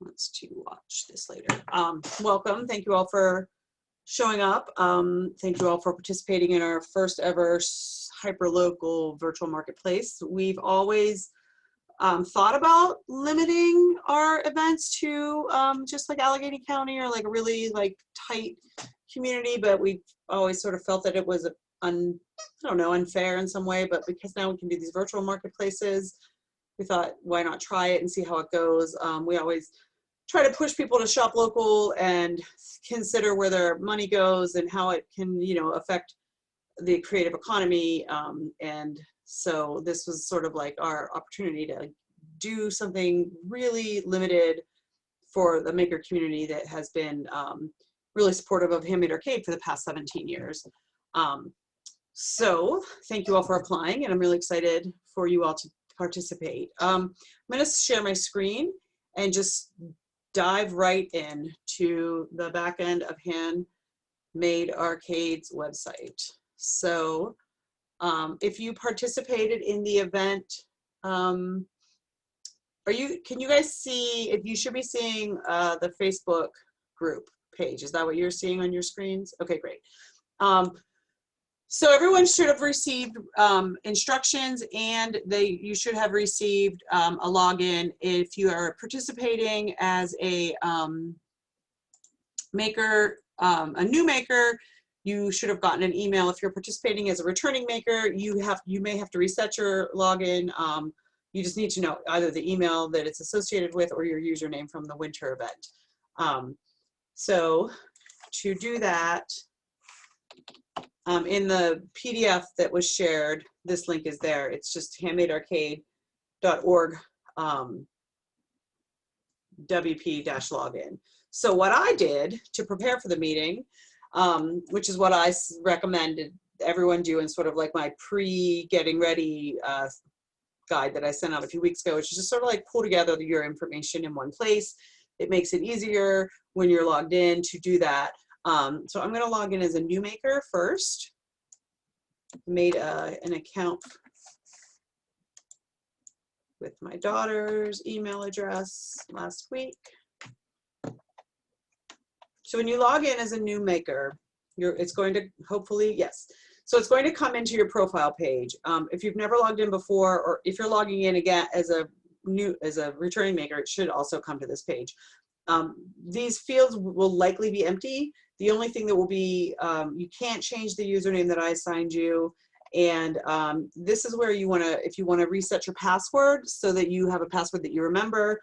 wants to watch this later. Welcome. Thank you all for showing up. Thank you all for participating in our first ever hyperlocal virtual marketplace. We've always thought about limiting our events to just like Allegheny County or like a really like tight community, but we've always sort of felt that it was I don't know, unfair in some way, but because now we can do these virtual marketplaces, we thought, why not try it and see how it goes? We always try to push people to shop local and consider where their money goes and how it can, you know, affect the creative economy. And so this was sort of like our opportunity to do something really limited for the maker community that has been really supportive of Handmade Arcade for the past 17 years. So thank you all for applying, and I'm really excited for you all to participate. I'm going to share my screen and just dive right in to the back end of Handmade Arcade's website. So if you participated in the event, can you guys see, if you should be seeing the Facebook group page? Is that what you're seeing on your screens? Okay, great. So everyone should have received instructions, and you should have received a login. If you are participating as a maker, a new maker, you should have gotten an email. If you're participating as a returning maker, you may have to reset your login. You just need to know either the email that it's associated with or your username from the winter event. So to do that, in the PDF that was shared, this link is there. It's just handmadearcade.org WP-login. So what I did to prepare for the meeting, which is what I recommended everyone do in sort of like my pre-getting ready guide that I sent out a few weeks ago, which is just sort of like pull together your information in one place. It makes it easier when you're logged in to do that. So I'm going to log in as a new maker first. Made an account with my daughter's email address last week. So when you log in as a new maker, it's going to hopefully, yes. So it's going to come into your profile page. If you've never logged in before, or if you're logging in again as a returning maker, it should also come to this page. These fields will likely be empty. The only thing that will be, you can't change the username that I assigned you. And this is where you want to, if you want to reset your password so that you have a password that you remember,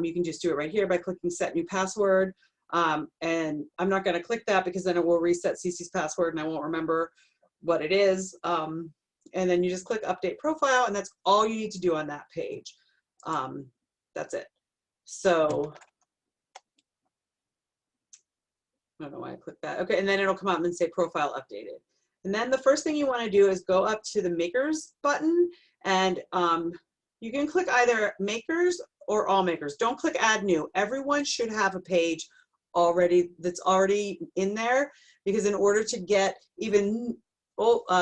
you can just do it right here by clicking set new password. And I'm not going to click that because then it will reset Cece's password and I won't remember what it is. And then you just click update profile, and that's all you need to do on that page. That's it. So I don't know why I clicked that. Okay, and then it'll come up and say profile updated. And then the first thing you want to do is go up to the makers button, and you can click either makers or all makers. Don't click add new. Everyone should have a page already that's already in there, because in order to get even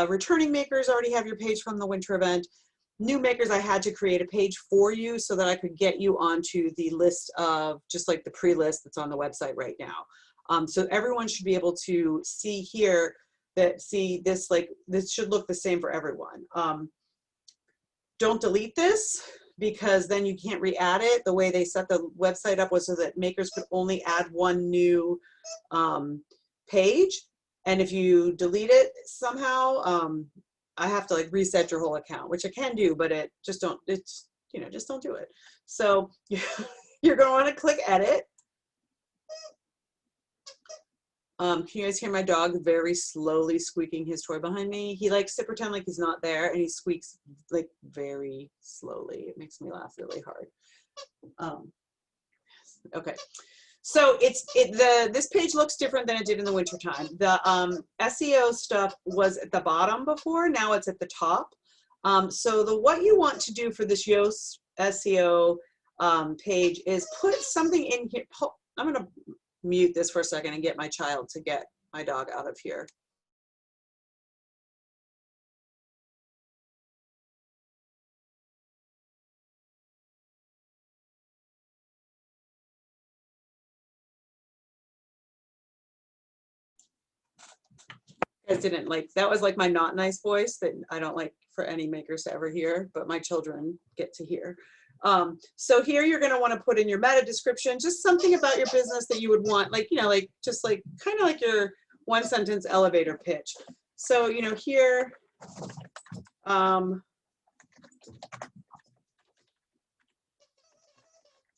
returning makers already have your page from the winter event. New makers, I had to create a page for you so that I could get you onto the list of just like the pre-list that's on the website right now. So everyone should be able to see here that this, like, this should look the same for everyone. Don't delete this, because then you can't re-add it. The way they set the website up was so that makers could only add one new page. And if you delete it somehow, I have to like reset your whole account, which I can do, but it just don't, it's, you know, just don't do it. So you're going to want to click edit. Can you guys hear my dog very slowly squeaking his toy behind me? He likes to pretend like he's not there, and he squeaks like very slowly. It makes me laugh really hard. Okay, so this page looks different than it did in the wintertime. The SEO stuff was at the bottom before, now it's at the top. So what you want to do for this Yoast SEO page is put something in here. I'm gonna mute this for a second and get my child to get my dog out of here. guys didn't like, that was like my not nice voice that I don't like for any makers to ever hear, but my children get to hear. So here you're going to want to put in your meta description, just something about your business that you would want, like, you know, like just like kind of like your one sentence elevator pitch. So, you know, here,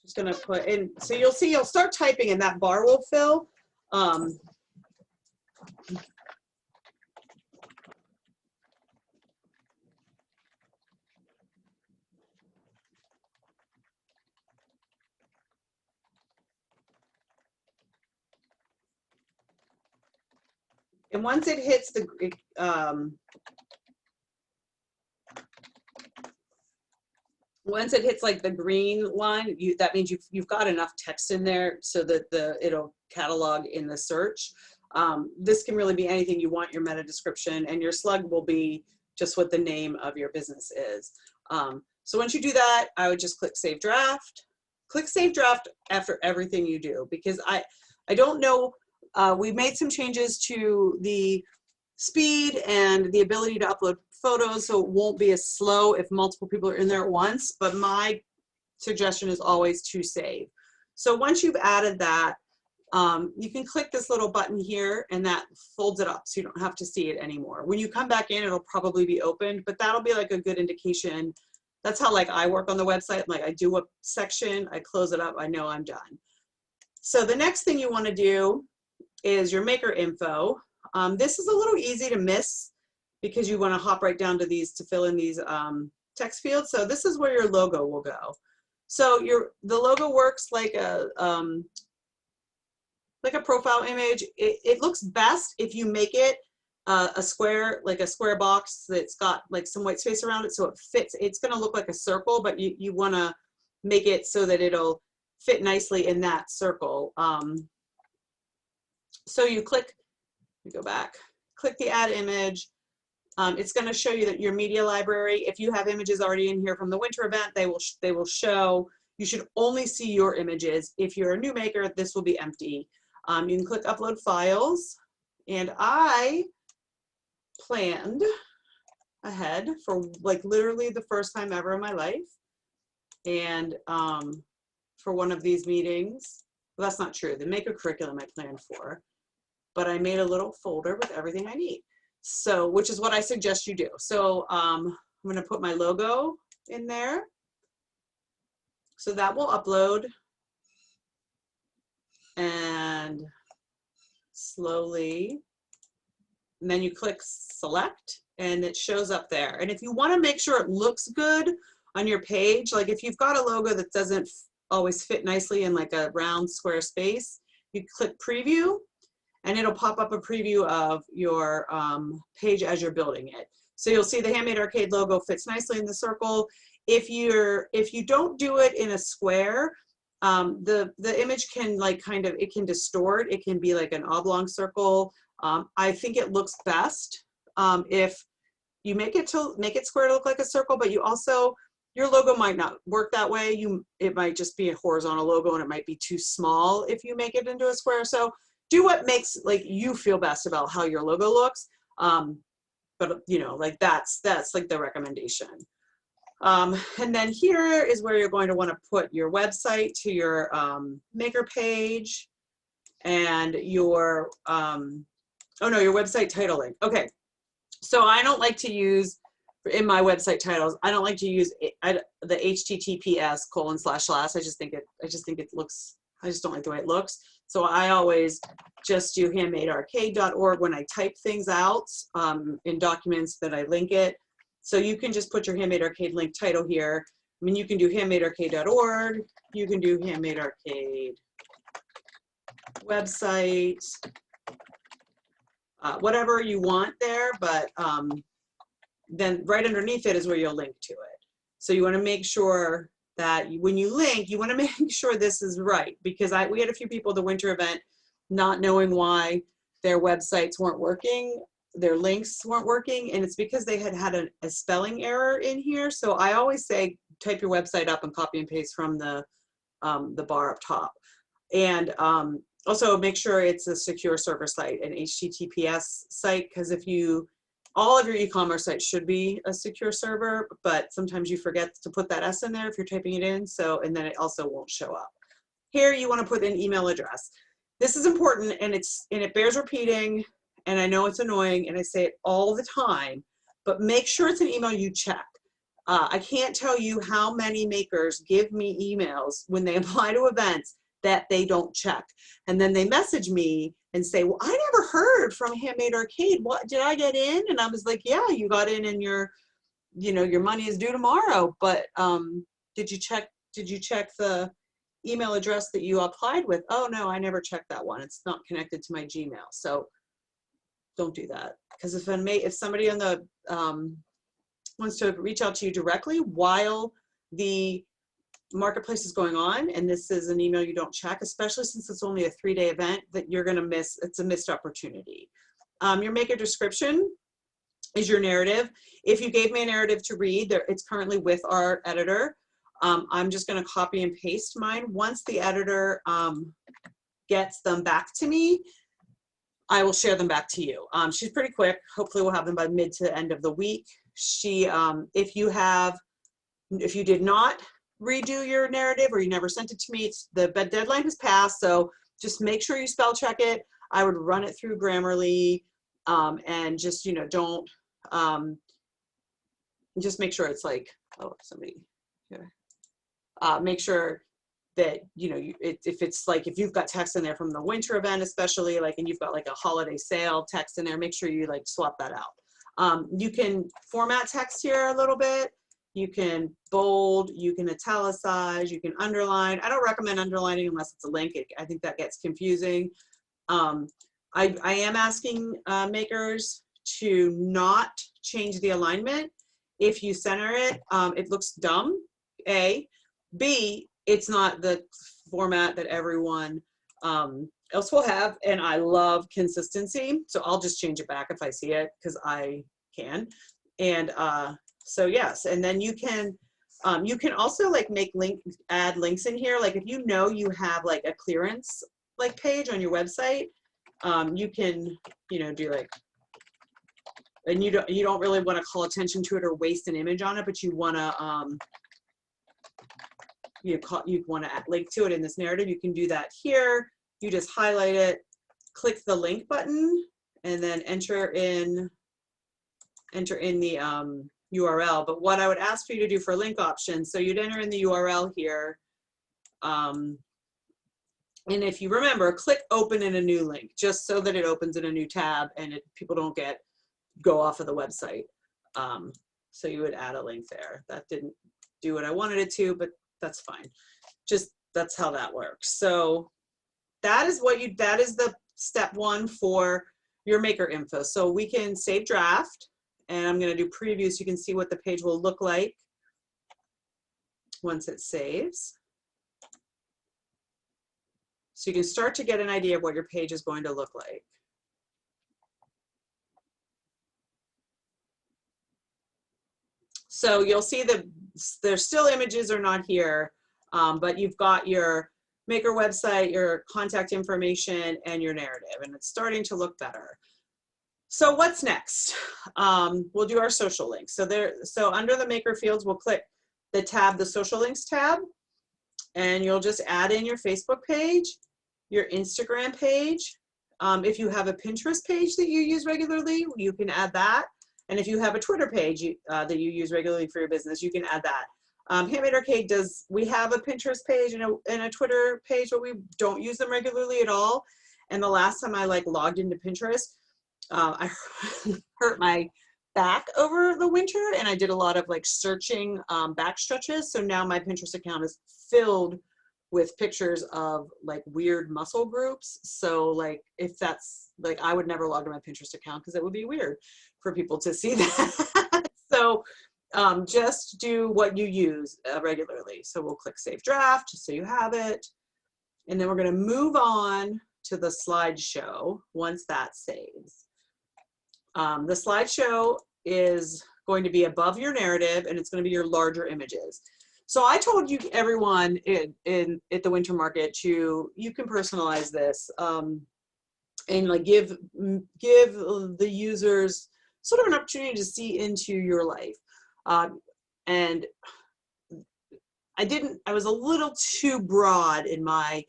just going to put in, so you'll see, you'll start typing and that bar will fill. And once it hits the, once it hits like the green line, that means you've got enough text in there so that it'll catalog in the search. This can really be anything you want your meta description, and your slug will be just what the name of your business is. So once you do that, I would just click Save Draft. Click Save Draft after everything you do, because I don't know, we've made some changes to the speed and the ability to upload photos, so it won't be as slow if multiple people are in there at once, but my suggestion is always to save. So once you've added that, you can click this little button here and that folds it up so you don't have to see it anymore. When you come back in, it'll probably be opened, but that'll be like a good indication. That's how like I work on the website. Like I do a section, I close it up, I know I'm done. So the next thing you want to do is your maker info. This is a little easy to miss because you want to hop right down to these to fill in these text fields. So this is where your logo will go. So the logo works like a profile image. It looks best if you make it a square, like a square box that's got like some white space around it so it fits. It's going to look like a circle, but you want to make it so that it'll fit nicely in that circle. So you click, go back, click the add image. It's going to show you that your media library, if you have images already in here from the winter event, they will show. You should only see your images. If you're a new maker, this will be empty. You can click upload files, and I planned ahead for like literally the first time ever in my life, and for one of these meetings, well, that's not true. The maker curriculum I planned for, but I made a little folder with everything I need. So, which is what I suggest you do. So I'm going to put my logo in there. So that will upload, and slowly, and then you click select and it shows up there. And if you want to make sure it looks good on your page, like if you've got a logo that doesn't always fit nicely in like a round square space, you click preview and it'll pop up a preview of your page as you're building it. So you'll see the Handmade Arcade logo fits nicely in the circle. If you don't do it in a square, the image can like kind of, it can distort. It can be like an oblong circle. I think it looks best if you make it square to look like a circle, but you also, your logo might not work that way. It might just be a horizontal logo and it might be too small if you make it into a square. So do what makes like you feel best about how your logo looks. But you know, like that's like the recommendation. And then here is where you're going to want to put your website to your maker page and your, oh no, your website title link. Okay, so I don't like to use, in my website titles, I don't like to use the https:// I just think it looks, I just don't like the way it looks. So I always just do handmadearcade.org when I type things out in documents that I link it. So you can just put your Handmade Arcade link title here. I mean, you can do handmadearcade.org, you can do Handmade Arcade website, whatever you want there, but then right underneath it is where you'll link to it. So you want to make sure that when you link, you want to make sure this is right, because we had a few people at the winter event not knowing why their websites weren't working, their links weren't working, and it's because they had a spelling error in here. So I always say type your website up and copy and paste from the bar up top. And Also make sure it's a secure server site, an HTTPS site, because if you, all of your e-commerce sites should be a secure server, but sometimes you forget to put that S in there if you're typing it in, so, and then it also won't show up. Here you want to put an email address. This is important, and it bears repeating, and I know it's annoying, and I say it all the time, but make sure it's an email you check. I can't tell you how many makers give me emails when they apply to events that they don't check. And then they message me and say, well, I never heard from Handmade Arcade. What, did I get in? And I was like, yeah, you got in and your money is due tomorrow. But did you check the email address that you applied with? Oh no, I never checked that one. It's not connected to my Gmail. So don't do that. Because if somebody on the wants to reach out to you directly while the marketplace is going on, and this is an email you don't check, especially since it's only a 3-day event, that you're going to miss. It's a missed opportunity. Your maker description is your narrative. If you gave me a narrative to read, it's currently with our editor. I'm just going to copy and paste mine. Once the editor gets them back to me, I will share them back to you. She's pretty quick. Hopefully we'll have them by mid to end of the week. If you did not redo your narrative or you never sent it to me, the deadline has passed, so just make sure you spell check it. I would run it through Grammarly, and just don't just make sure it's like, oh, somebody here. Make sure that if it's like, if you've got text in there from the winter event, especially like, and you've got like a holiday sale text in there, make sure you like swap that out. You can format text here a little bit. You can bold, you can italicize, you can underline. I don't recommend underlining unless it's a link. I think that gets confusing. I am asking makers to not change the alignment. If you center it, it looks dumb, A. B, it's not the format that everyone else will have, and I love consistency, so I'll just change it back if I see it, because I can. And so yes, and then you can also like add links in here. Like if you have like a clearance like page on your website, you can do like, and you don't really want to call attention to it or waste an image on it, but you want to you want to link to it in this narrative. You can do that here. You just highlight it, click the link button, and then enter in the URL. But what I would ask for you to do for link options, so you'd enter in the URL here, and if you remember, click open in a new link, just so that it opens in a new tab and people don't go off of the website. So you would add a link there. That didn't do what I wanted it to, but that's fine. Just that's how that works. So that is the step one for your maker info. So we can save draft, and I'm going to do preview so you can see what the page will look like once it saves. So you can start to get an idea of what your page is going to look like. So you'll see that there's still images are not here, but you've got your maker website, your contact information, and your narrative, and it's starting to look better. So what's next? We'll do our social links. So under the maker fields, we'll click the tab, the social links tab, and you'll just add in your Facebook page, your Instagram page. If you have a Pinterest page that you use regularly, you can add that. And if you have a Twitter page that you use regularly for your business, you can add that. Handmade Arcade we have a Pinterest page and a Twitter page, but we don't use them regularly at all. And the last time I logged into Pinterest, I hurt my back over the winter, and I did a lot of searching back stretches. So now my Pinterest account is filled with pictures of weird muscle groups. So if that's I would never log to my Pinterest account because it would be weird for people to see that. So just do what you use regularly. So we'll click Save Draft just so you have it. And then we're going to move on to the slideshow once that saves. The slideshow is going to be above your narrative, and it's going to be your larger images. So I told you everyone at the winter market you can personalize this and like give the users sort of an opportunity to see into your life. And I was a little too broad in my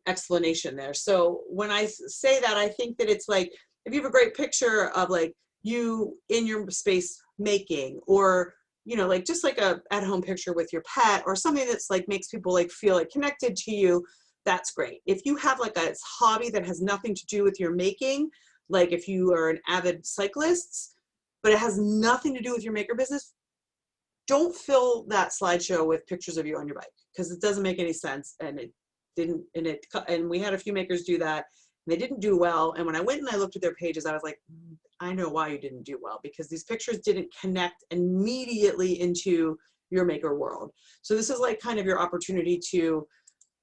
explanation there. So when I say that, I think that it's like, if you have a great picture of like you in your space making, or, you know, like just like a at-home picture with your pet or something that's like makes people like feel like connected to you, that's great. If you have like a hobby that has nothing to do with your making, like if you are an avid cyclist, but it has nothing to do with your maker business, don't fill that slideshow with pictures of you on your bike, because it doesn't make any sense. And it didn't, and we had a few makers do that and they didn't do well. And when I went and I looked at their pages, I was like, I know why you didn't do well, because these pictures didn't connect immediately into your maker world. So this is like kind of your opportunity to,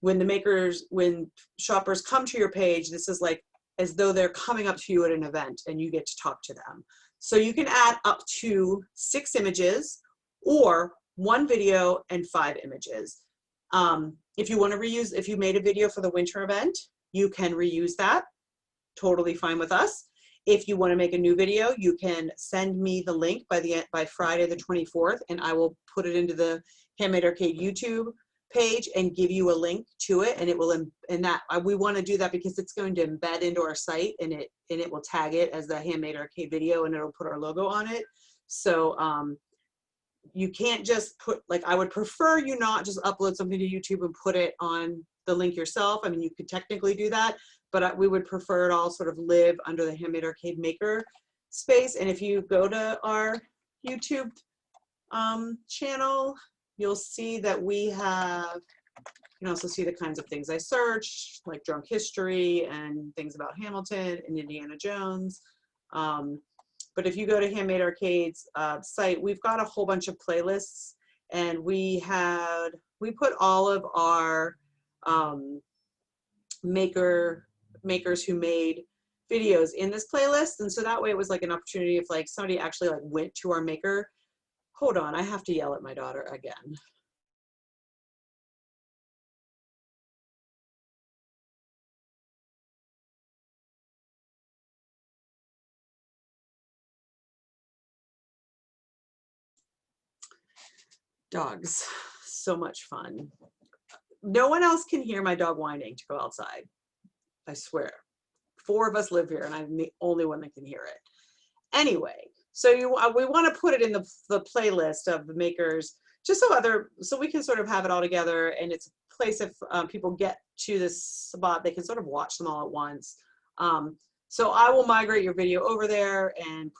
when shoppers come to your page, this is like as though they're coming up to you at an event and you get to talk to them. So you can add up to 6 images or 1 video and 5 images. If you want to reuse, if you made a video for the winter event, you can reuse that. Totally fine with us. If you want to make a new video, you can send me the link by Friday the 24th, and I will put it into the Handmade Arcade YouTube page and give you a link to it, and it will, and that we want to do that because it's going to embed into our site, and it will tag it as the Handmade Arcade video, and it'll put our logo on it. So you can't just put, like, I would prefer you not just upload something to YouTube and put it on the link yourself. I mean, you could technically do that, but we would prefer it all sort of live under the Handmade Arcade Maker space. And if you go to our YouTube channel, you'll see that we have, you can also see the kinds of things I searched, like drunk history and things about Hamilton and Indiana Jones. But if you go to Handmade Arcade's site, we've got a whole bunch of playlists, and we put all of our makers who made videos in this playlist. And so that way it was like an opportunity if like somebody actually like went to our maker. Hold on, I have to yell at my daughter again. Dogs, so much fun. No one else can hear my dog whining to go outside. I swear. 4 of us live here and I'm the only one that can hear it. Anyway, so we want to put it in the playlist of the makers, just so we can sort of have it all together, and it's a place if people get to this spot, they can sort of watch them all at once. So I will migrate your video over there and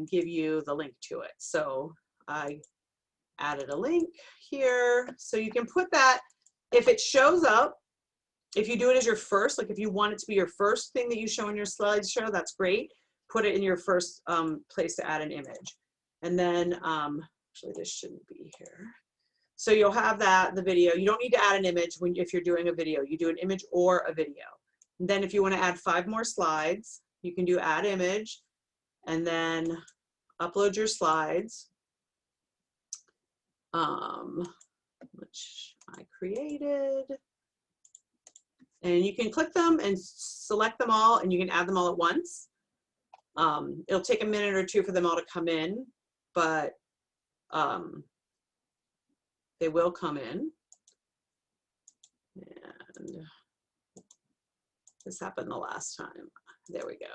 give you the link to it. So I added a link here, so you can put that, if it shows up, if you do it as your first, like if you want it to be your first thing that you show in your slideshow, that's great. Put it in your first place to add an image. And then, actually this shouldn't be here. So you'll have the video. You don't need to add an image if you're doing a video. You do an image or a video. And then if you want to add 5 more slides, you can do add image and then upload your slides, which I created. And you can click them and select them all, and you can add them all at once. It'll take a minute or 2 for them all to come in, but they will come in. And this happened the last time. There we go.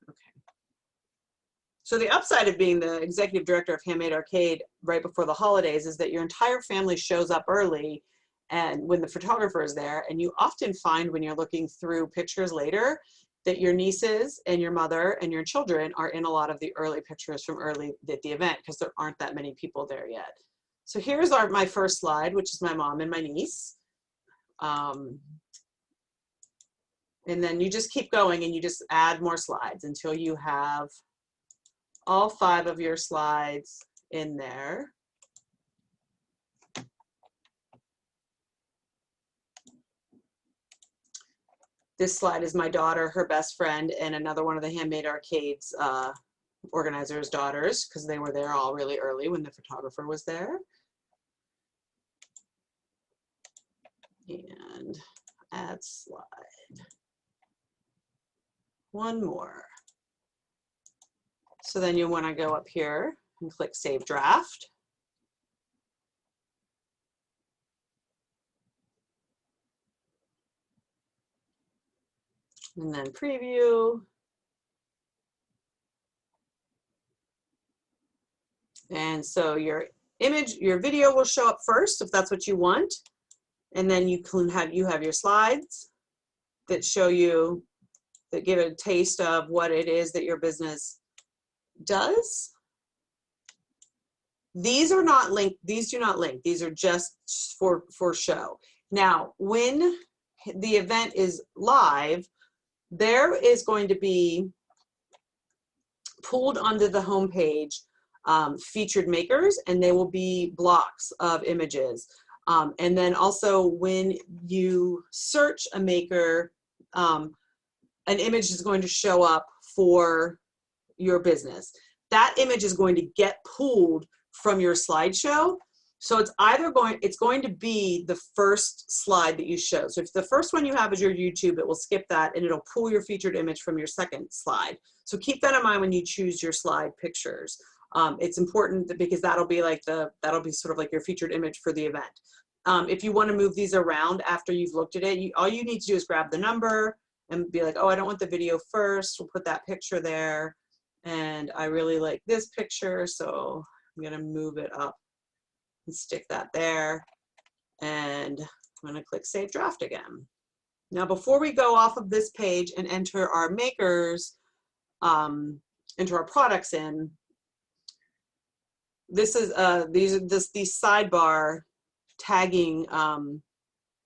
Okay. So the upside of being the executive director of Handmade Arcade right before the holidays is that your entire family shows up early, and when the photographer is there, and you often find when you're looking through pictures later that your nieces and your mother and your children are in a lot of the early pictures from early at the event, because there aren't that many people there yet. So here's my first slide, which is my mom and my niece. And then you just keep going and you just add more slides until you have all 5 of your slides in there. This slide is my daughter, her best friend, and another one of the Handmade Arcade's organizers' daughters, because they were there all really early when the photographer was there. and add slide. One more. So then you want to go up here and click Save Draft. And then preview. And so your video will show up first if that's what you want. And then you have your slides that show you, that give a taste of what it is that your business does. These are not linked, these do not link, these are just for show. Now, when the event is live, there is going to be pulled onto the homepage featured makers, and they will be blocks of images. And then also when you search a maker, an image is going to show up for your business. That image is going to get pulled from your slideshow. So it's going to be the first slide that you show. So if the first one you have is your YouTube, it will skip that and it'll pull your featured image from your second slide. So keep that in mind when you choose your slide pictures. It's important because that'll be sort of like your featured image for the event. If you want to move these around after you've looked at it, all you need to do is grab the number and be like, oh, I don't want the video first. We'll put that picture there. And I really like this picture, so I'm going to move it up and stick that there. And I'm going to click Save Draft again. Now, before we go off of this page and enter our makers, enter our products in, this is these sidebar tagging.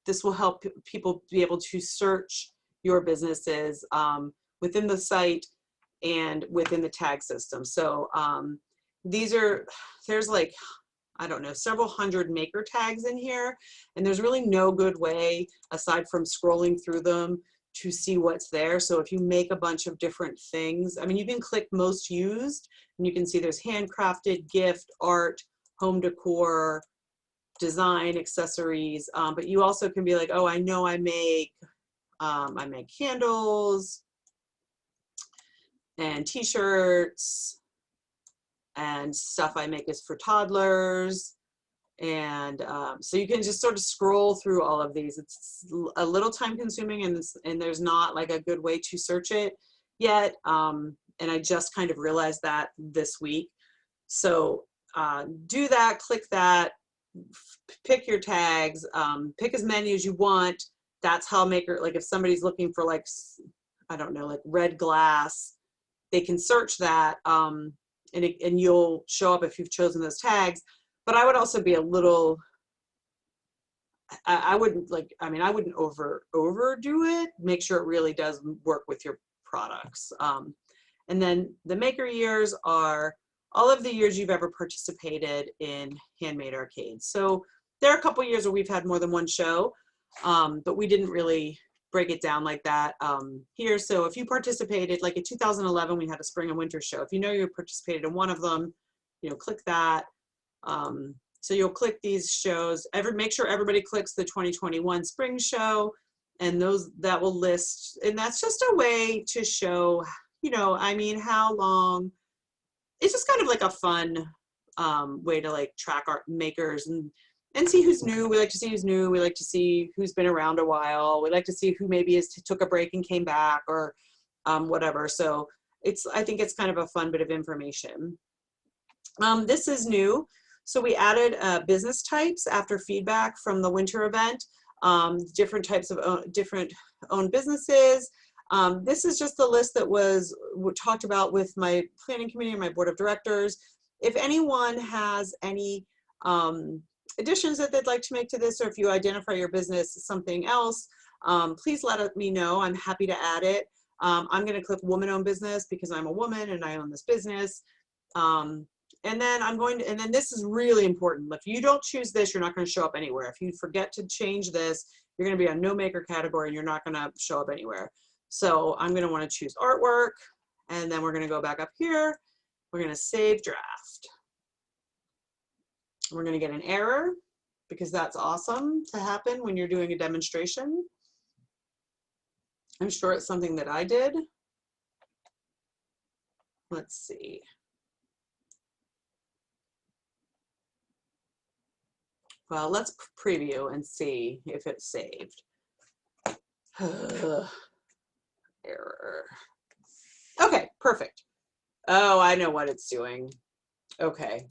This will help people be able to search your businesses within the site and within the tag system. So there's like, I don't know, several hundred maker tags in here, and there's really no good way aside from scrolling through them to see what's there. So if you make a bunch of different things, I mean, you can click most used and you can see there's handcrafted, gift, art, home decor, design, accessories, but you also can be like, oh, I know I make candles and t-shirts, and stuff I make is for toddlers. And so you can just sort of scroll through all of these. It's a little time consuming, and there's not like a good way to search it yet. And I just kind of realized that this week. So do that, click that, pick your tags, pick as many as you want. That's how maker, like if somebody's looking for like, I don't know, like red glass, they can search that and you'll show up if you've chosen those tags. But I would also be a little, I wouldn't overdo it. Make sure it really does work with your products. And then the maker years are all of the years you've ever participated in Handmade Arcade. So there are a couple years where we've had more than one show, but we didn't really break it down like that here. So if you participated, like in 2011, we had a spring and winter show. If you know you participated in one of them, click that. So you'll click these shows. Make sure everybody clicks the 2021 spring show, and that will list. And that's just a way to show, I mean, how long. It's just kind of like a fun way to like track our makers and see who's new. We like to see who's new. We like to see who's been around a while. We like to see who maybe took a break and came back, or whatever. So I think it's kind of a fun bit of information. This is new. So we added business types after feedback from the winter event, different types of different owned businesses. This is just the list that was talked about with my planning committee and my board of directors. If anyone has any additions that they'd like to make to this, or if you identify your business as something else, please let me know. I'm happy to add it. I'm going to click woman-owned business because I'm a woman and I own this business. And then this is really important. If you don't choose this, you're not going to show up anywhere. If you forget to change this, you're going to be on no maker category and you're not going to show up anywhere. So I'm going to want to choose artwork, and then we're going to go back up here. We're going to save draft. We're going to get an error because that's awesome to happen when you're doing a demonstration. I'm sure it's something that I did. Let's see. Well, let's preview and see if it's saved. Error. Okay, perfect. Oh, I know what it's doing. Okay,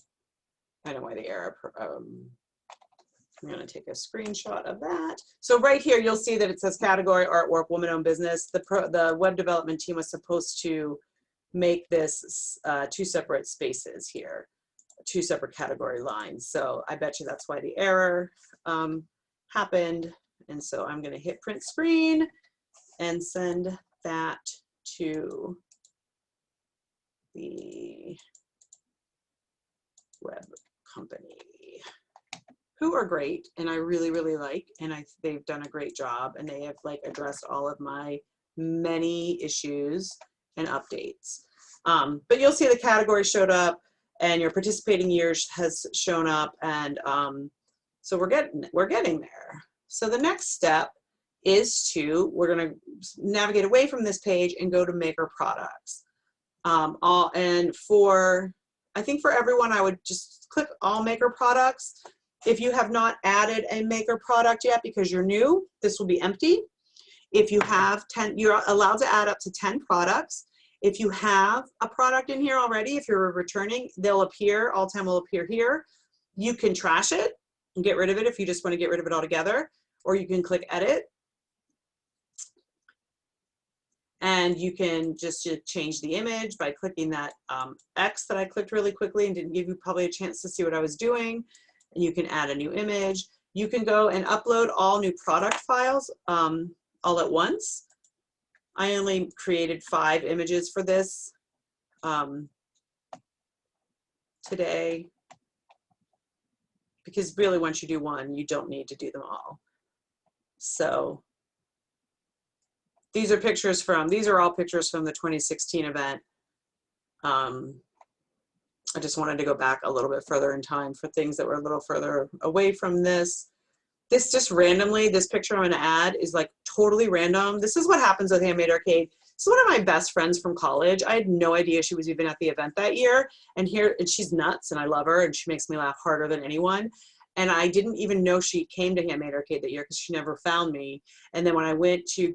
I know why the error. I'm going to take a screenshot of that. So right here, you'll see that it says category artwork, woman-owned business. The web development team was supposed to make this 2 separate spaces here, 2 separate category lines. So I bet you that's why the error happened. And so I'm going to hit print screen and send that to the web company, who are great and I really, really like, and they've done a great job, and they have like addressed all of my many issues and updates. But you'll see the category showed up and your participating years has shown up, and so we're getting there. So the next step is we're going to navigate away from this page and go to Maker Products. I think for everyone, I would just click all Maker Products. If you have not added a Maker product yet because you're new, this will be empty. If you have 10, you're allowed to add up to 10 products. If you have a product in here already, if you're returning, they'll appear, all 10 will appear here. You can trash it and get rid of it if you just want to get rid of it altogether, or you can click edit. And you can just change the image by clicking that X that I clicked really quickly and didn't give you probably a chance to see what I was doing. And you can add a new image. You can go and upload all new product files all at once. I only created 5 images for this today, because really once you do one, you don't need to do them all. So these are all pictures from the 2016 event. I just wanted to go back a little bit further in time for things that were a little further away from this. This just randomly, this picture I'm going to add is like totally random. This is what happens with Handmade Arcade. This is one of my best friends from college. I had no idea she was even at the event that year. And she's nuts and I love her and she makes me laugh harder than anyone. And I didn't even know she came to Handmade Arcade that year because she never found me. And then when I went to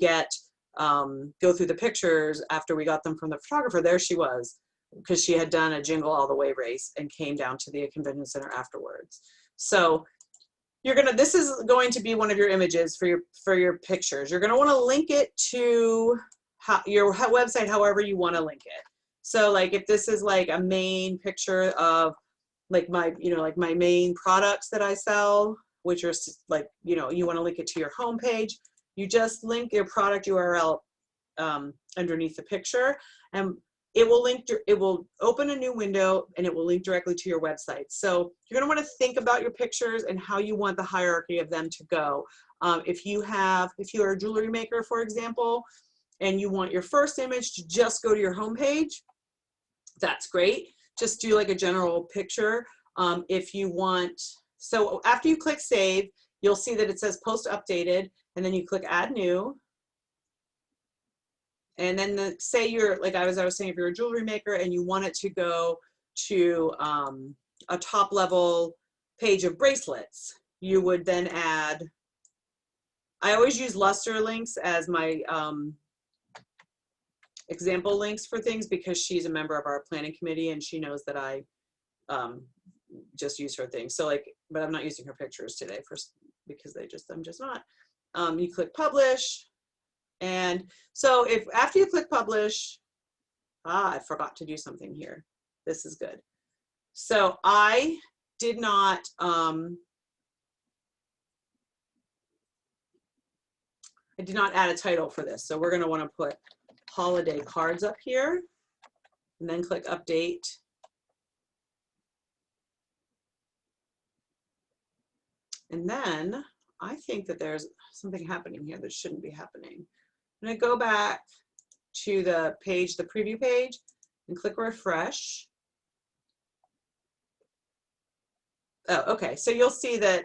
go through the pictures after we got them from the photographer, there she was, because she had done a Jingle All the Way race and came down to the convention center afterwards. So this is going to be one of your images for your pictures. You're going to want to link it to your website however you want to link it. So like if this is like a main picture of like my main products that I sell, which are like, you want to link it to your homepage, you just link your product URL underneath the picture, and it will open a new window and it will link directly to your website. So you're going to want to think about your pictures and how you want the hierarchy of them to go. If you are a jewelry maker, for example, and you want your first image to just go to your homepage, that's great. Just do like a general picture. So after you click save, you'll see that it says post updated, and then you click add new. And then say you're, like I was saying, if you're a jewelry maker and you want it to go to a top level page of bracelets, you would then add, I always use Luster links as my example links for things because she's a member of our planning committee and she knows that I just use her things. So like, but I'm not using her pictures today because I'm just not. You click publish. And so after you click publish, I forgot to do something here. This is good. So I did not, add a title for this. So we're going to want to put holiday cards up here and then click update. And then I think that there's something happening here that shouldn't be happening. I'm going to go back to the page, the preview page, and click refresh. Oh, okay. So you'll see that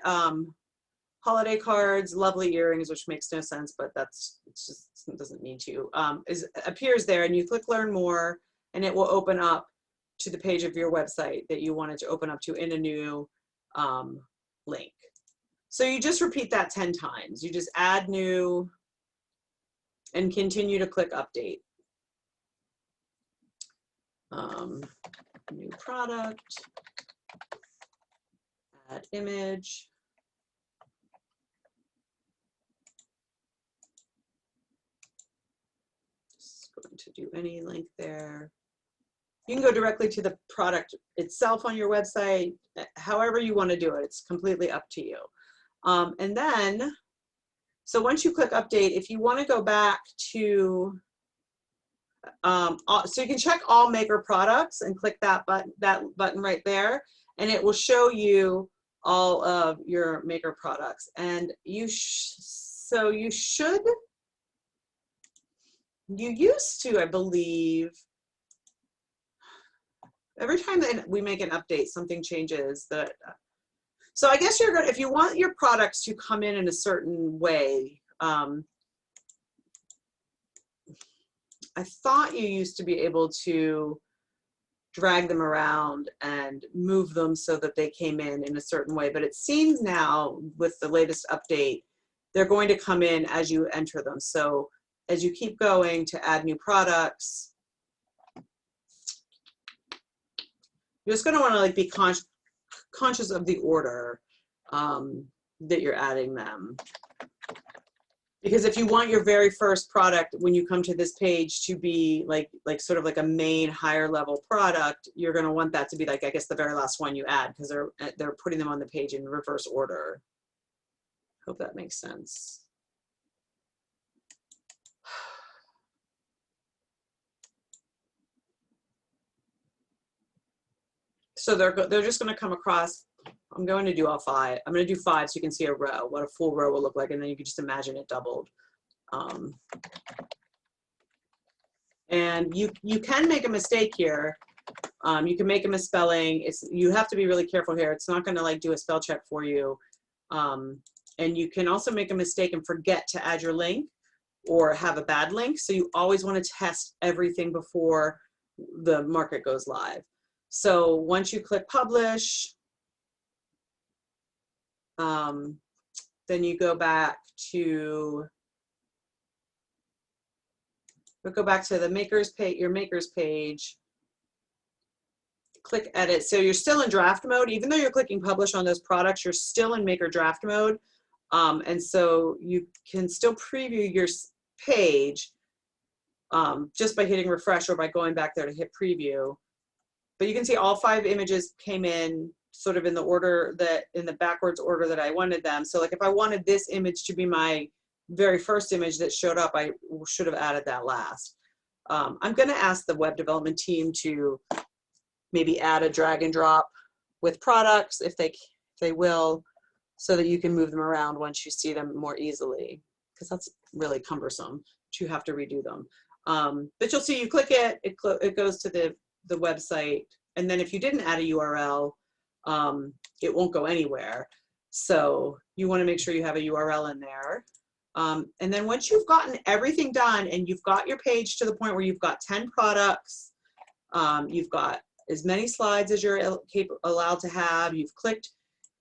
holiday cards, lovely earrings, which makes no sense, but it's just, it doesn't need to, appears there, and you click learn more, and it will open up to the page of your website that you wanted to open up to in a new link. So you just repeat that 10 times. You just add new and continue to click update. New product, add image. Just going to do any link there. You can go directly to the product itself on your website, however you want to do it. It's completely up to you. And then, so once you click update, if you want to go back to, so you can check all maker products and click that button right there, and it will show you all of your maker products. And you used to, I believe, every time that we make an update, something changes. So I guess you're going to, if you want your products to come in a certain way, I thought you used to be able to drag them around and move them so that they came in a certain way. But it seems now with the latest update, they're going to come in as you enter them. So as you keep going to add new products, you're just going to want to like be conscious of the order that you're adding them. Because if you want your very first product, when you come to this page, to be like sort of like a main higher level product, you're going to want that to be like, I guess, the very last one you add, because they're putting them on the page in reverse order. Hope that makes sense. So they're just going to come across. I'm going to do all 5. I'm going to do 5 so you can see a row, what a full row will look like, and then you can just imagine it doubled. And you can make a mistake here. You can make a misspelling. You have to be really careful here. It's not going to like do a spell check for you. And you can also make a mistake and forget to add your link or have a bad link. So you always want to test everything before the market goes live. So once you click publish, then you go back to the makers page, your makers page, click edit. So you're still in draft mode. Even though you're clicking publish on those products, you're still in maker draft mode. And so you can still preview your page just by hitting refresh or by going back there to hit preview. But you can see all 5 images came in sort of in the order that, in the backwards order that I wanted them. So like if I wanted this image to be my very first image that showed up, I should have added that last. I'm going to ask the web development team to maybe add a drag and drop with products if they will, so that you can move them around once you see them more easily, because that's really cumbersome to have to redo them. But you'll see, you click it, it goes to the website, and then if you didn't add a URL, it won't go anywhere. So you want to make sure you have a URL in there. And then once you've gotten everything done and you've got your page to the point where you've got 10 products, you've got as many slides as you're allowed to have, you've clicked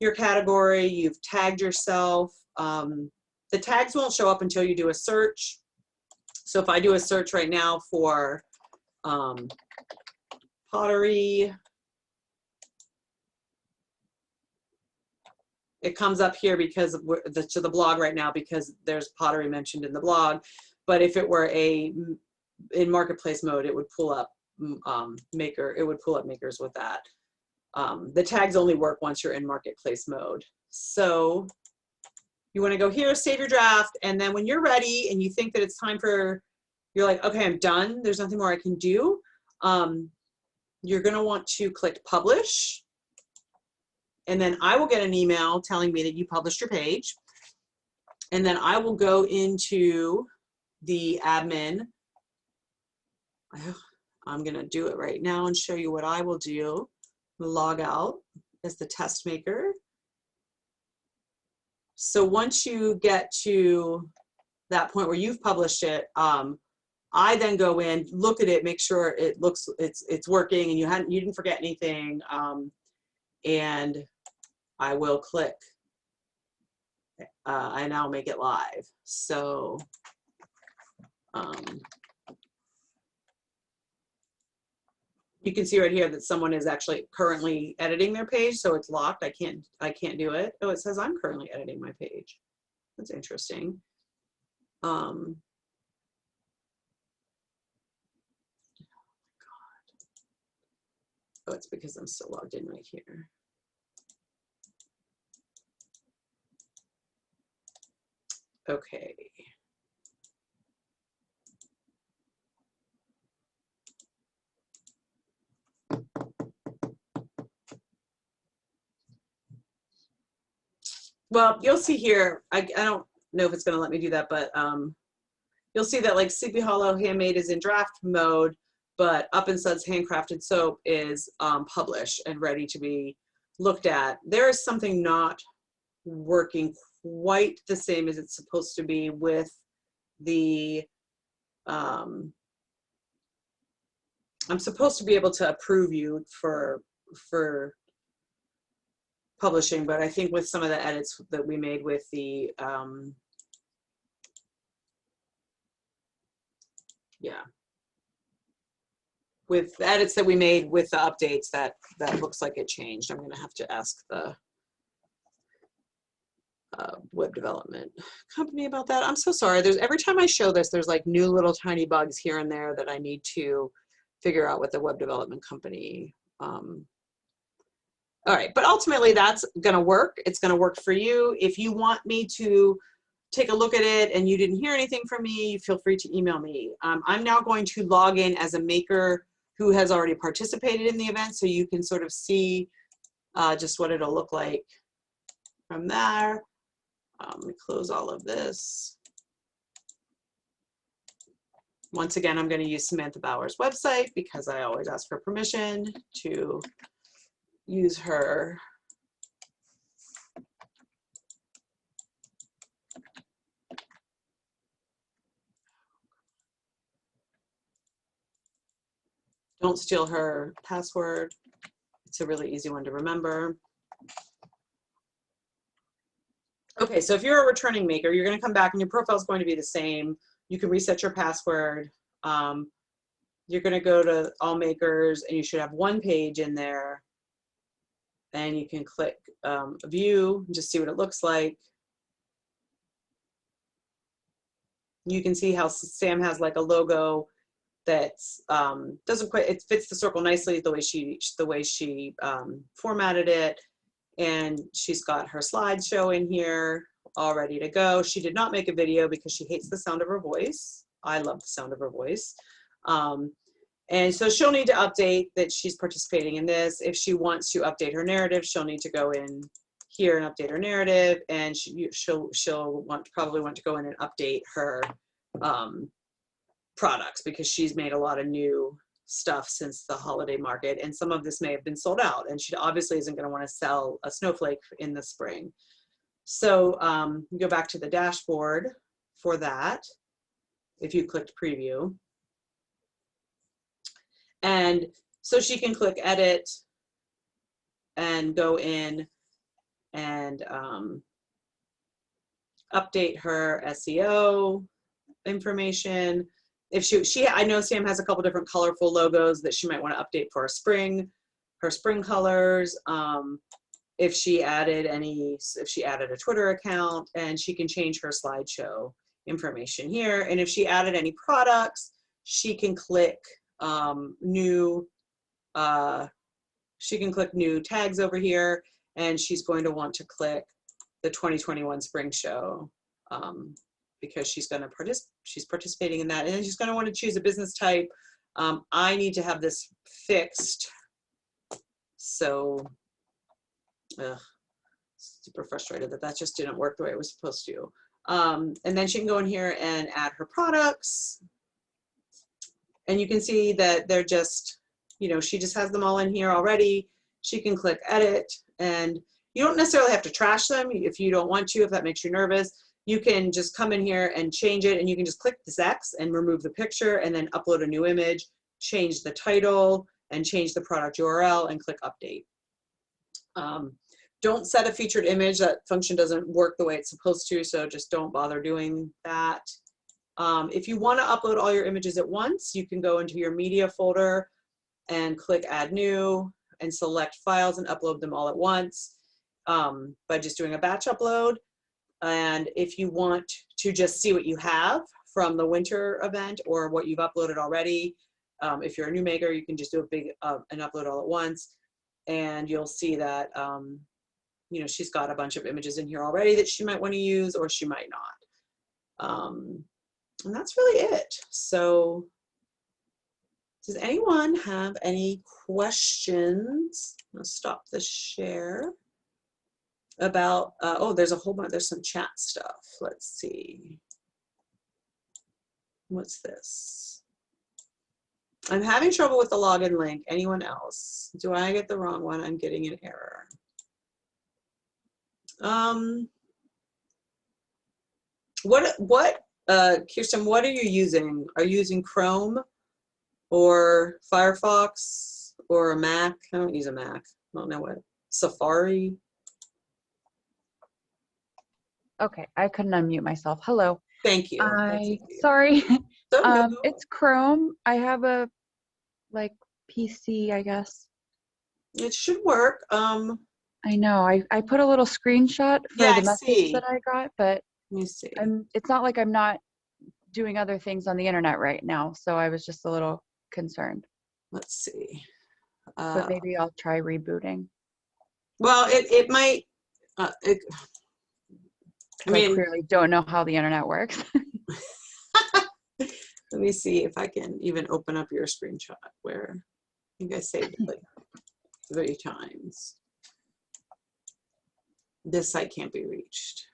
your category, you've tagged yourself. The tags won't show up until you do a search. So if I do a search right now for pottery, it comes up here because of to the blog right now, because there's pottery mentioned in the blog. But if it were in marketplace mode, it would pull up maker. It would pull up makers with that. The tags only work once you're in marketplace mode. So you want to go here, save your draft, and then when you're ready and you think that it's time for, you're like, okay, I'm done, there's nothing more I can do, you're going to want to click publish. And then I will get an email telling me that you published your page. And then I will go into the admin. I'm going to do it right now and show you what I will do. Log out as the test maker. So once you get to that point where you've published it, I then go in, look at it, make sure it looks, it's working, and you didn't forget anything, and I will click, I now make it live. So you can see right here that someone is actually currently editing their page, so it's locked. I can't do it. Oh, it says I'm currently editing my page. That's interesting. Oh, it's because I'm still logged in right here. Okay. Well, you'll see here, I don't know if it's going to let me do that, but you'll see that like Sleepy Hollow Handmade is in draft mode, but Up and Suds Handcrafted Soap is published and ready to be looked at. There is something not working quite the same as it's supposed to be with the, I'm supposed to be able to approve you for publishing, but I think with some of the edits that we made with the, yeah, with the edits that we made with the updates, that looks like it changed. I'm going to have to ask the web development company about that. I'm so sorry. Every time I show this, there's like new little tiny bugs here and there that I need to figure out with the web development company. All right, but ultimately that's gonna work. It's gonna work for you. If you want me to take a look at it and you didn't hear anything from me, feel free to email me. I'm now going to log in as a maker who has already participated in the event, so you can sort of see just what it'll look like from there. Let me close all of this. Once again, I'm going to use Samantha Bauer's website because I always ask for permission to use her. Don't steal her password. It's a really easy one to remember. Okay, so if you're a returning maker, you're going to come back and your profile is going to be the same. You can reset your password. You're going to go to all makers and you should have one page in there. And you can click view and just see what it looks like. You can see how Sam has like a logo that's doesn't quite, it fits the circle nicely the way she formatted it. And she's got her slideshow in here all ready to go. She did not make a video because she hates the sound of her voice. I love the sound of her voice. And so she'll need to update that she's participating in this. If she wants to update her narrative, she'll need to go in here and update her narrative, and she'll probably want to go in and update her products because she's made a lot of new stuff since the holiday market, and some of this may have been sold out, and she obviously isn't going to want to sell a snowflake in the spring. So go back to the dashboard for that if you clicked preview. And so she can click edit and go in and update her SEO information. If I know Sam has a couple different colorful logos that she might want to update for her spring colors. If she added a Twitter account, and she can change her slideshow information here. And if she added any products, she can click new tags over here, and she's going to want to click the 2021 spring show because she's participating in that, and then she's going to want to choose a business type. I need to have this fixed, so super frustrated that just didn't work the way it was supposed to. And then she can go in here and add her products. And you can see that they're just, she just has them all in here already. she can click edit, and you don't necessarily have to trash them if you don't want to, if that makes you nervous. You can just come in here and change it, and you can just click this X and remove the picture and then upload a new image, change the title and change the product URL and click update. Don't set a featured image. That function doesn't work the way it's supposed to, so just don't bother doing that. If you want to upload all your images at once, you can go into your media folder and click add new and select files and upload them all at once by just doing a batch upload. And if you want to just see what you have from the winter event or what you've uploaded already, if you're a new maker, you can just do a big an upload all at once, and you'll see that you know, she's got a bunch of images in here already that she might want to use, or she might not. And that's really it. So does anyone have any questions? I'll stop the share about, oh, there's a whole bunch, there's some chat stuff. Let's see. What's this? I'm having trouble with the login link. Anyone else? Do I get the wrong one? I'm getting an error. Kirsten, what are you using? Are you using Chrome or Firefox or a Mac? I don't use a Mac. I don't know what. Safari? Okay, I couldn't unmute myself. Hello. Thank you. Sorry. So, no. It's Chrome. I have a like PC, I guess. It should work. I know. I put a little screenshot for yeah, the message that I got, but let me see. it's not like I'm not doing other things on the internet right now, so I was just a little concerned. Let's see. But maybe I'll try rebooting. Well, it might. I mean, clearly don't know how the internet works. Let me see if I can even open up your screenshot where I think I saved it like 3 times. This site can't be reached.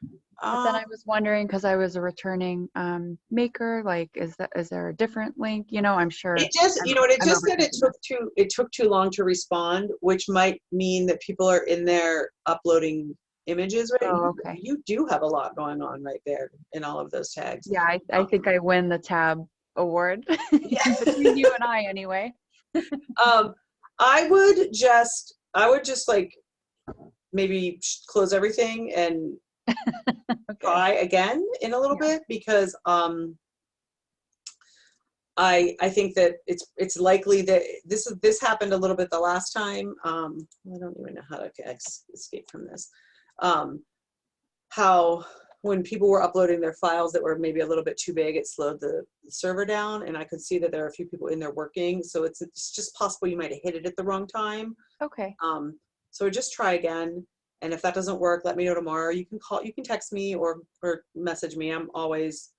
But then I was wondering, because I was a returning maker, like, is there a different link? You know, I'm sure. It just, you know what, it just said it took too long to respond, which might mean that people are in there uploading images, right? Oh, okay. You do have a lot going on right there in all of those tags. Yeah, I think I win the tab award between you and I, anyway. I would just like maybe close everything and okay. try again in a little bit, because I think that it's likely that this happened a little bit the last time. I don't even know how to escape from this. How when people were uploading their files that were maybe a little bit too big, it slowed the server down, and I could see that there are a few people in there working. So it's just possible you might have hit it at the wrong time. Okay. So just try again. And if that doesn't work, let me know tomorrow. You can text me or message me. I'm always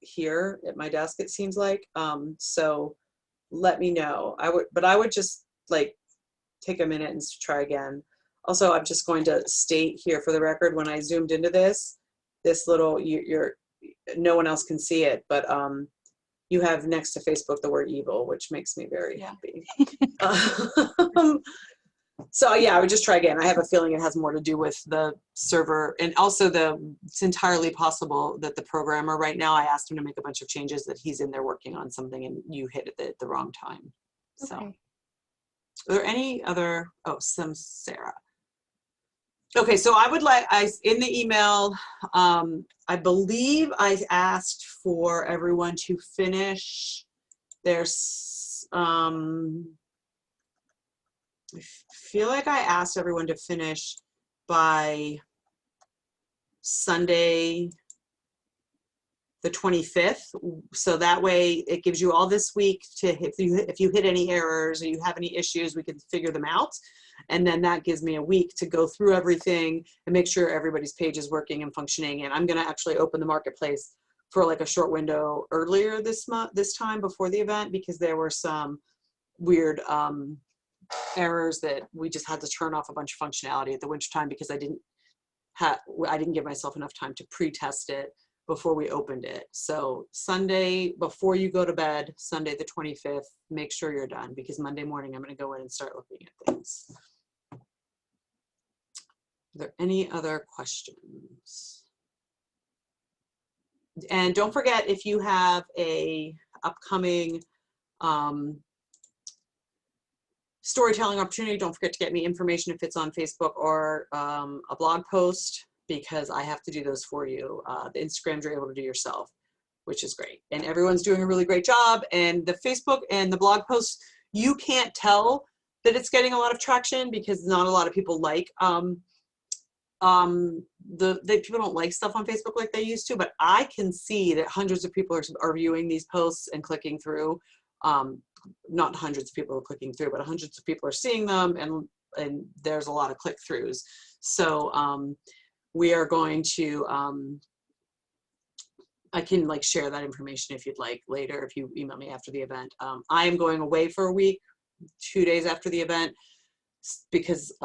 here at my desk, it seems like. So let me know. I would just like take a minute and try again. Also, I'm just going to state here for the record, when I zoomed into this little, no one else can see it, but you have next to Facebook the word evil, which makes me very happy. So yeah, I would just try again. I have a feeling it has more to do with the server, and also it's entirely possible that the programmer right now, I asked him to make a bunch of changes, that he's in there working on something and you hit it at the wrong time. So okay. Are there any other, some Sarah. Okay, so I would like, in the email, I believe I asked for everyone to finish their, I feel like I asked everyone to finish by Sunday, the 25th. So that way it gives you all this week to, if you hit any errors or you have any issues, we can figure them out. And then that gives me a week to go through everything and make sure everybody's page is working and functioning. And I'm going to actually open the marketplace for like a short window earlier this time before the event, because there were some weird errors that we just had to turn off a bunch of functionality at the winter time, because I didn't give myself enough time to pre-test it. before we opened it. So Sunday, before you go to bed, Sunday the 25th, make sure you're done, because Monday morning I'm going to go in and start looking at things. Are there any other questions? And don't forget, if you have a upcoming storytelling opportunity, don't forget to get me information if it's on Facebook or a blog post, because I have to do those for you. The Instagrams you're able to do yourself, which is great. And everyone's doing a really great job. And the Facebook and the blog posts, you can't tell that it's getting a lot of traction because not a lot of people like people don't like stuff on Facebook like they used to, but I can see that hundreds of people are viewing these posts and clicking through. Not hundreds of people are clicking through, but hundreds of people are seeing them, and there's a lot of click-throughs. So we are going to, I can like share that information if you'd like later, if you email me after the event. I am going away for a week, 2 days after the event, because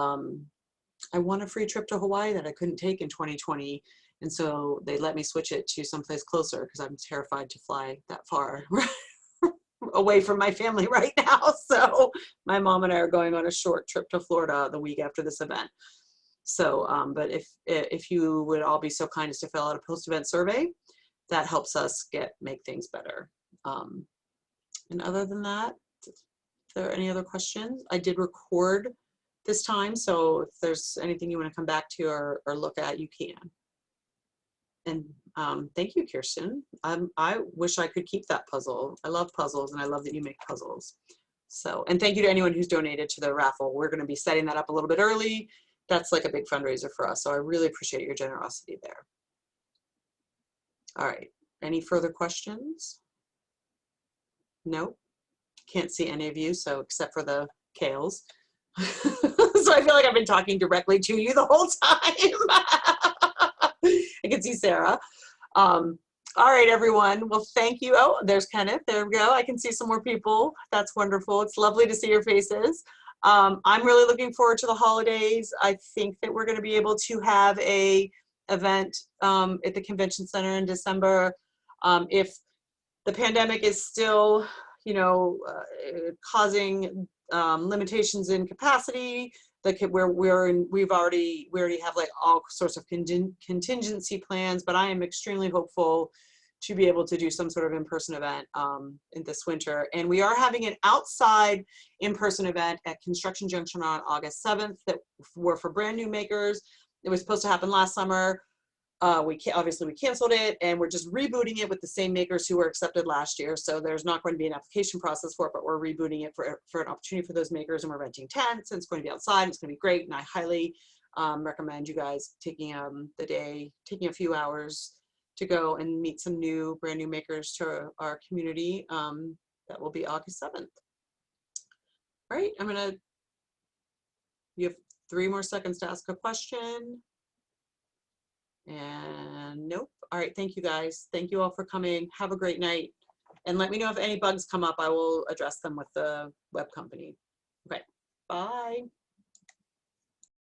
I won a free trip to Hawaii that I couldn't take in 2020. And so they let me switch it to someplace closer because I'm terrified to fly that far away from my family right now. So my mom and I are going on a short trip to Florida the week after this event. So, but if you would all be so kind as to fill out a post-event survey, that helps us make things better. And other than that, if there are any other questions, I did record this time, so if there's anything you want to come back to or look at, you can. And thank you, Kirsten. I wish I could keep that puzzle. I love puzzles, and I love that you make puzzles. So, and thank you to anyone who's donated to the raffle. We're going to be setting that up a little bit early. That's like a big fundraiser for us, so I really appreciate your generosity there. All right, any further questions? Nope, can't see any of you, so except for the Kales. So I feel like I've been talking directly to you the whole time. I can see Sarah. All right, everyone. Well, thank you. Oh, there's Kenneth. There we go. I can see some more people. That's wonderful. It's lovely to see your faces. I'm really looking forward to the holidays. I think that we're going to be able to have a event at the convention center in December. If the pandemic is still, you know, causing limitations in capacity, we already have like all sorts of contingency plans, but I am extremely hopeful to be able to do some sort of in-person event in this winter. And we are having an outside in-person event at Construction Junction on August 7th that were for brand new makers. It was supposed to happen last summer. Obviously we canceled it, and we're just rebooting it with the same makers who were accepted last year. So there's not going to be an application process for it, but we're rebooting it for an opportunity for those makers, and we're renting tents, and it's going to be outside. It's going to be great, and I highly recommend you guys taking a few hours to go and meet some brand new makers to our community. That will be August 7th. All right, you have 3 more seconds to ask a question. And nope. All right, thank you guys. Thank you all for coming. Have a great night. And let me know if any bugs come up. I will address them with the web company. Okay, bye.